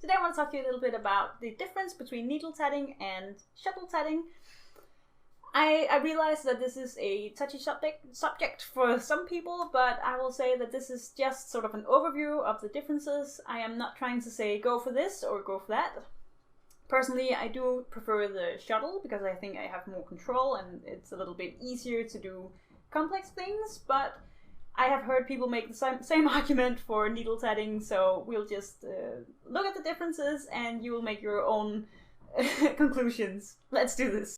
Today I want to talk to you a little bit about the difference between needle tatting and shuttle tatting. I realize that this is a touchy subject for some people, but I will say that this is just sort of an overview of the differences. I am not trying to say go for this or go for that. Personally, I do prefer the shuttle because I think I have more control and it's a little bit easier to do complex things, but I have heard people make the same argument for needle tatting, so we'll just look at the differences and you will make your own conclusions. Let's do this.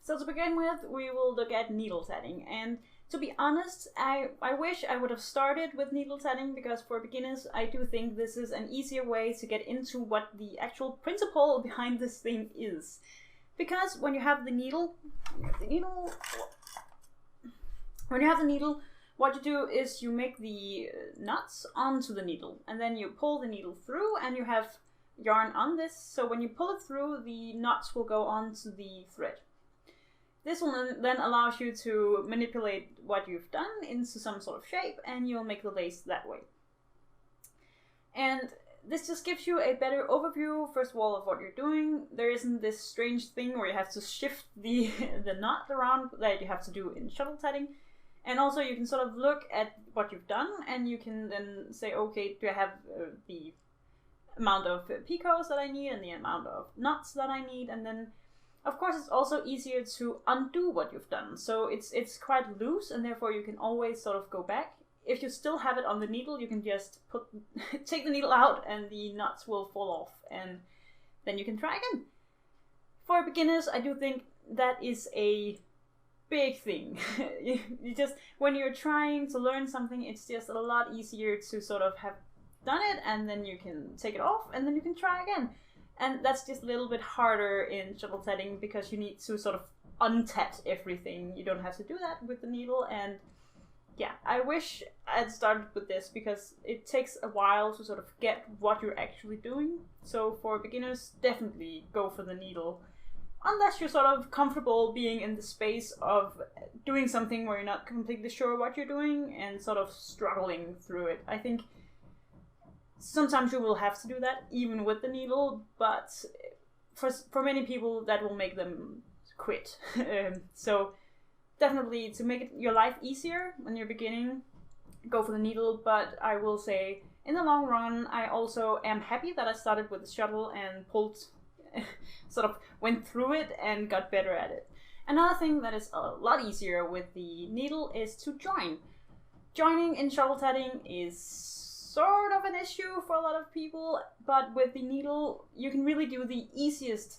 So to begin with, we will look at needle tatting, and to be honest, I wish I would have started with needle tatting because for beginners I do think this is an easier way to get into what the actual principle behind this thing is. Because when you have the needle, what you do is you make the knots onto the needle, and then you pull the needle through, and you have yarn on this, so when you pull it through, the knots will go onto the thread. This will then allow you to manipulate what you've done into some sort of shape, and you'll make the lace that way. And this just gives you a better overview, first of all, of what you're doing. There isn't this strange thing where you have to shift the knot around that you have to do in shuttle tatting. And also you can sort of look at what you've done, and you can then say, okay, do I have the amount of picots that I need and the amount of knots that I need, and then of course it's also easier to undo what you've done. So it's quite loose, and therefore you can always sort of go back. If you still have it on the needle, you can just take the needle out and the knots will fall off, and then you can try again. For beginners, I do think that is a big thing. you just, when you're trying to learn something, it's just a lot easier to sort of have done it, and then you can take it off, and then you can try again. And that's just a little bit harder in shuttle tatting because you need to sort of untat everything. You don't have to do that with the needle, and yeah, I wish I'd started with this because it takes a while to sort of get what you're actually doing. So for beginners, definitely go for the needle. Unless you're sort of comfortable being in the space of doing something where you're not completely sure what you're doing and sort of struggling through it. I think sometimes you will have to do that even with the needle, but for many people that will make them quit. So definitely, to make your life easier when you're beginning, go for the needle. But I will say, in the long run, I also am happy that I started with the shuttle and sort of went through it and got better at it. Another thing that is a lot easier with the needle is to join. Joining in shuttle tatting is sort of an issue for a lot of people, but with the needle you can really do the easiest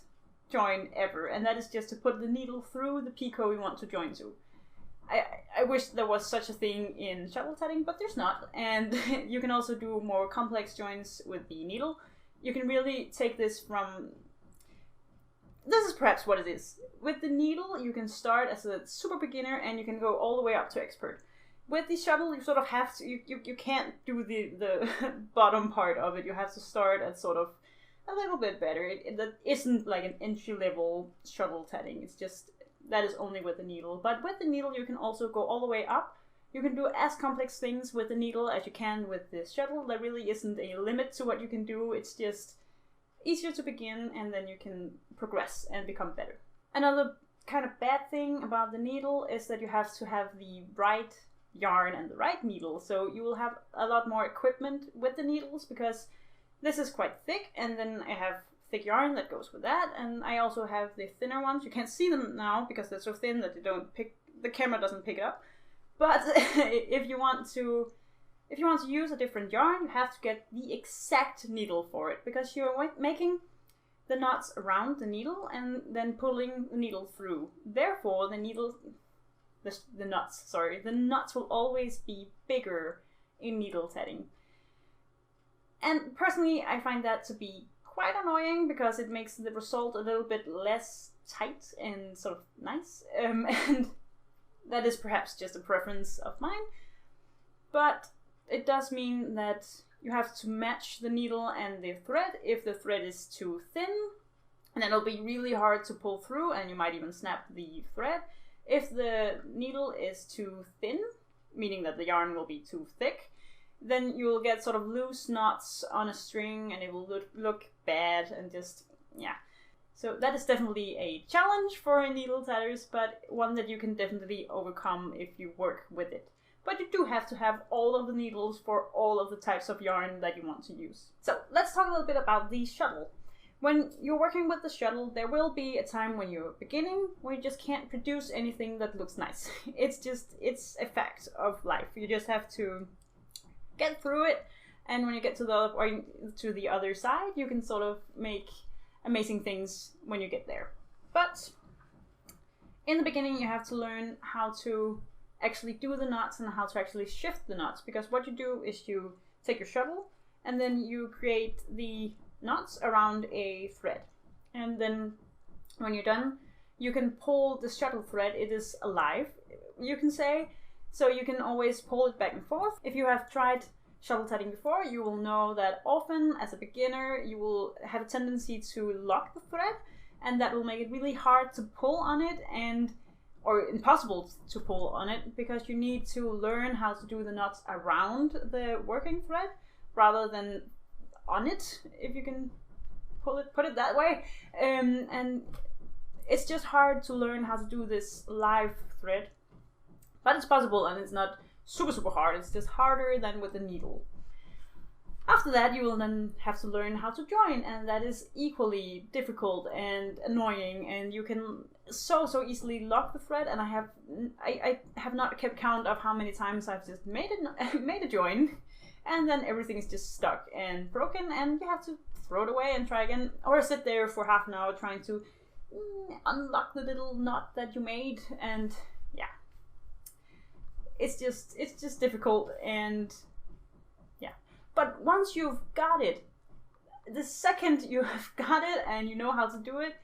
join ever, and that is just to put the needle through the picot you want to join to. I wish there was such a thing in shuttle tatting, but there's not, and you can also do more complex joins with the needle. You can really take this from... This is perhaps what it is. With the needle, you can start as a super beginner and you can go all the way up to expert. With the shuttle, you sort of have to... You can't do the bottom part of it. You have to start at sort of a little bit better. That isn't like an entry-level shuttle tatting. It's just... That is only with the needle. But with the needle, you can also go all the way up. You can do as complex things with the needle as you can with the shuttle. There really isn't a limit to what you can do. It's just easier to begin, and then you can progress and become better. Another kind of bad thing about the needle is that you have to have the right yarn and the right needle. So you will have a lot more equipment with the needles because this is quite thick, and then I have thick yarn that goes with that, and I also have the thinner ones. You can't see them now because they're so thin that the camera doesn't pick it up. But if you want to use a different yarn, you have to get the exact needle for it, because you're making the knots around the needle and then pulling the needle through. Therefore, the knots will always be bigger in needle tatting. And personally, I find that to be quite annoying because it makes the result a little bit less tight and sort of nice. And that is perhaps just a preference of mine. But it does mean that you have to match the needle and the thread. If the thread is too thin, and then it'll be really hard to pull through, and you might even snap the thread. If the needle is too thin, meaning that the yarn will be too thick, then you will get sort of loose knots on a string and it will look bad and just, yeah. So that is definitely a challenge for needle tatters, but one that you can definitely overcome if you work with it. But you do have to have all of the needles for all of the types of yarn that you want to use. So let's talk a little bit about the shuttle. When you're working with the shuttle, there will be a time when you're beginning where you just can't produce anything that looks nice. It's a fact of life. You just have to get through it, and when you get to the other side, you can sort of make amazing things when you get there. But in the beginning, you have to learn how to actually do the knots and how to actually shift the knots, because what you do is you take your shuttle and then you create the knots around a thread, and then when you're done you can pull the shuttle thread. It is alive, you can say, so you can always pull it back and forth. If you have tried shuttle tatting before, you will know that often as a beginner you will have a tendency to lock the thread, and that will make it really hard to pull on it, or impossible to pull on it, because you need to learn how to do the knots around the working thread rather than on it, if you can put it that way. And it's just hard to learn how to do this live thread, but it's possible, and it's not super hard. It's just harder than with the needle. After that, you will then have to learn how to join, and that is equally difficult and annoying, and you can so easily lock the thread, and I have not kept count of how many times I've just made a join, and then everything is just stuck and broken, and you have to throw it away and try again, or sit there for half an hour trying to unlock the little knot that you made, and yeah. It's just difficult, and yeah. But once you've got it, the second you have got it and you know how to do it,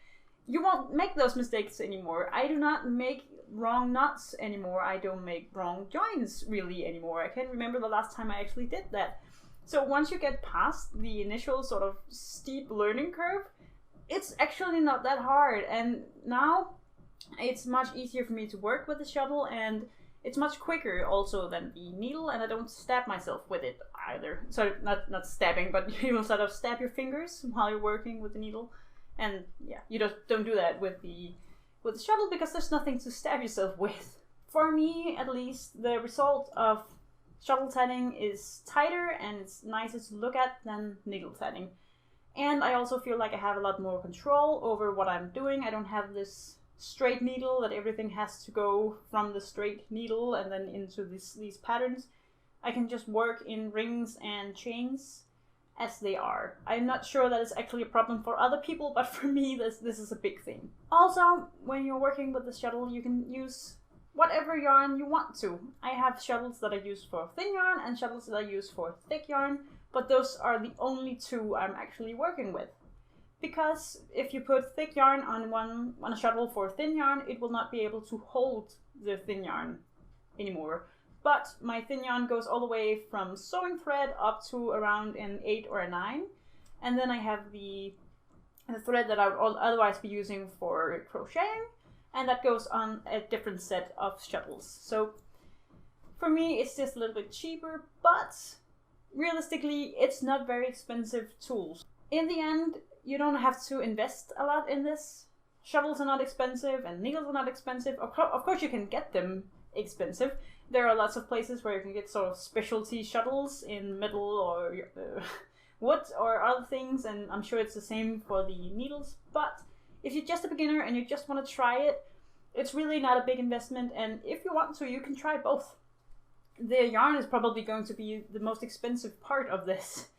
you won't make those mistakes anymore. I do not make wrong knots anymore. I don't make wrong joins really anymore. I can't remember the last time I actually did that. So once you get past the initial sort of steep learning curve, it's actually not that hard. And now it's much easier for me to work with the shuttle, and it's much quicker also than the needle, and I don't stab myself with it either. Sorry, not stabbing, but you will sort of stab your fingers while you're working with the needle. And yeah, you just don't do that with the shuttle, because there's nothing to stab yourself with. For me, at least, the result of shuttle tatting is tighter and it's nicer to look at than needle tatting. And I also feel like I have a lot more control over what I'm doing. I don't have this straight needle that everything has to go from the straight needle and then into these patterns. I can just work in rings and chains as they are. I'm not sure that it's actually a problem for other people, but for me this is a big thing. Also, when you're working with the shuttle, you can use whatever yarn you want to. I have shuttles that I use for thin yarn and shuttles that I use for thick yarn, but those are the only two I'm actually working with. Because if you put thick yarn on a shuttle for thin yarn, it will not be able to hold the thin yarn anymore. But my thin yarn goes all the way from sewing thread up to around an 8 or a 9. And then I have the thread that I would otherwise be using for crocheting, and that goes on a different set of shuttles. So for me, it's just a little bit cheaper, but realistically, it's not very expensive tools. In the end, you don't have to invest a lot in this. Shuttles are not expensive and needles are not expensive. Of course you can get them expensive. There are lots of places where you can get sort of specialty shuttles in metal or wood or other things, and I'm sure it's the same for the needles. But if you're just a beginner and you just want to try it, it's really not a big investment, and if you want to, you can try both. The yarn is probably going to be the most expensive part of this.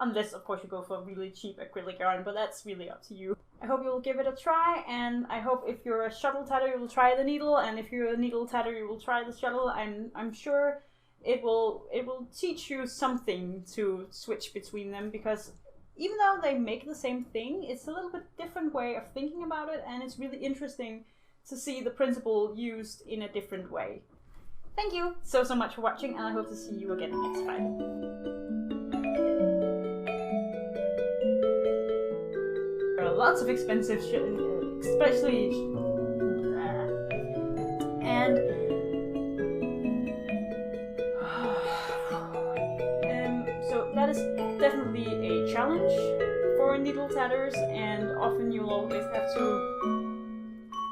Unless, of course, you go for really cheap acrylic yarn, but that's really up to you. I hope you'll give it a try, and I hope if you're a shuttle tatter, you will try the needle, and if you're a needle tatter, you will try the shuttle. I'm sure it will teach you something to switch between them, because even though they make the same thing, it's a little bit different way of thinking about it, and it's really interesting to see the principle used in a different way. Thank you so much for watching, and I hope to see you again next Friday. Lots of expensive shit, especially and So that is definitely a challenge for needle tatters, and often